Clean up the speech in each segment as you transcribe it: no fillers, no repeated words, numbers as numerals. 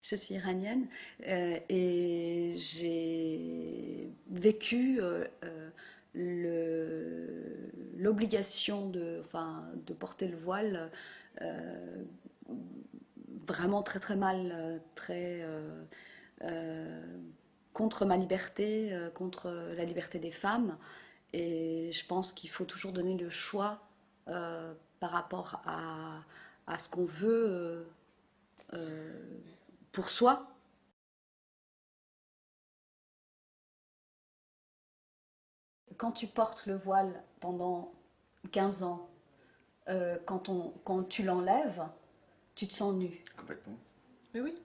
Je suis iranienne et j'ai vécu l'obligation de porter le voile euh, vraiment très très mal, euh, contre ma liberté, contre la liberté des femmes. Et je pense qu'il faut toujours donner le choix par rapport à ce qu'on veut euh, pour soi. Quand tu portes le voile pendant 15 ans, quand tu l'enlèves, tu te sens nu. Complètement. Mais oui.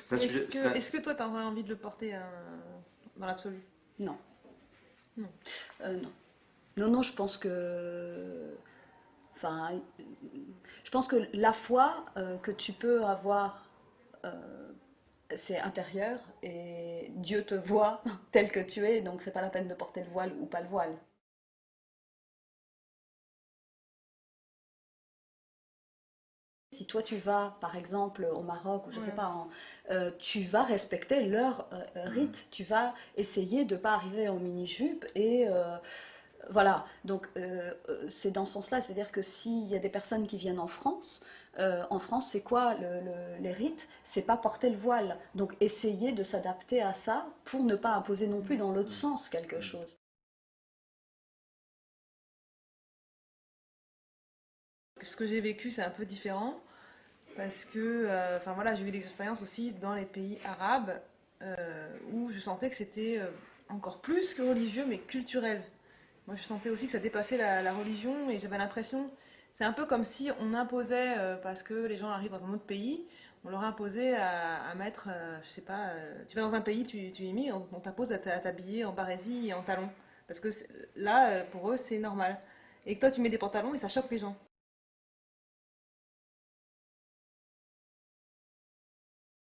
C'est un Est-ce sujet. que, est-ce que toi, t'as envie de le porter dans l'absolu? Non, Non. non. Non, non, je pense que... Enfin, je pense que la foi que tu peux avoir, euh, c'est intérieur et Dieu te voit tel que tu es, donc c'est pas la peine de porter le voile ou pas le voile. Si toi tu vas par exemple au Maroc ou je sais Ouais. pas, tu vas respecter leur Mhm. rite, tu vas essayer de pas arriver en mini-jupe et voilà. Donc c'est dans ce sens-là, c'est-à-dire que s'il y a des personnes qui viennent en France c'est quoi les rites? C'est pas porter le voile. Donc essayer de s'adapter à ça pour ne pas imposer non plus Mm. dans l'autre Mhm. sens quelque Mhm. chose. Ce que j'ai vécu, c'est un peu différent parce que, enfin voilà, j'ai eu des expériences aussi dans les pays arabes où je sentais que c'était encore plus que religieux, mais culturel. Moi, je sentais aussi que ça dépassait la religion et j'avais l'impression, c'est un peu comme si on imposait, parce que les gens arrivent dans un autre pays, on leur imposait à mettre, je sais pas, tu vas dans un pays, tu immigres, on t'impose à t'habiller en barésie et en talons. Parce que là, pour eux, c'est normal. Et que toi, tu mets des pantalons et ça choque les gens.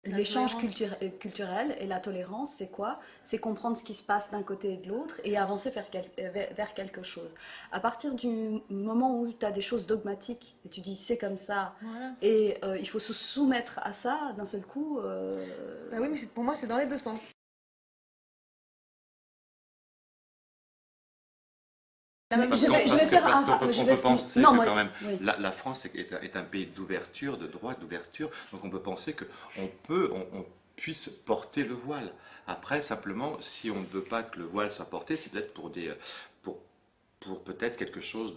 La L'échange tolérance. culturel et la tolérance, c'est quoi? C'est comprendre ce qui se passe d'un côté et de l'autre et avancer vers quelque chose. À partir du moment où tu as des choses dogmatiques et tu dis c'est comme ça Voilà. et il faut se soumettre à ça d'un seul coup. Bah oui, mais pour moi, c'est dans les deux sens. La même Parce qu'on vision. Je parce vais que, faire parce qu'on un. peut, Je on vais, peut penser non, que moi. quand même Oui. la France est un pays d'ouverture, de droit, d'ouverture, donc on peut penser que on puisse porter le voile. Après, simplement, si on ne veut pas que le voile soit porté, c'est peut-être pour, pour peut-être quelque chose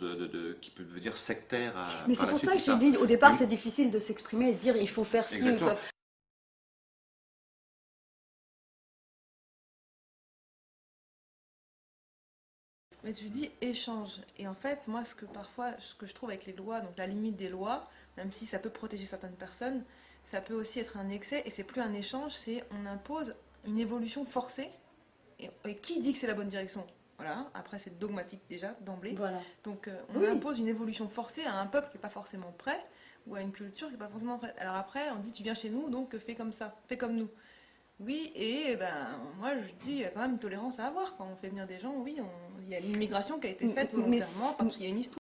qui peut devenir sectaire Mais par c'est la pour suite, ça c'est que j'ai ça. dit au départ Mais c'est difficile de s'exprimer et de dire il faut faire ci ou exactement. faire. Mais tu dis échange. Et en fait, moi, ce que je trouve avec les lois, donc la limite des lois, même si ça peut protéger certaines personnes, ça peut aussi être un excès. Et c'est plus un échange, c'est on impose une évolution forcée. Et qui dit que c'est la bonne direction? Voilà, après c'est dogmatique déjà d'emblée. Voilà. Donc on Oui. impose une évolution forcée à un peuple qui n'est pas forcément prêt ou à une culture qui n'est pas forcément prête. Alors après on dit tu viens chez nous donc fais comme ça, fais comme nous. Oui, et ben moi je dis il y a quand même une tolérance à avoir quand on fait venir des gens. Oui, il y a l'immigration qui a été faite Mais volontairement parce qu'il y a une histoire.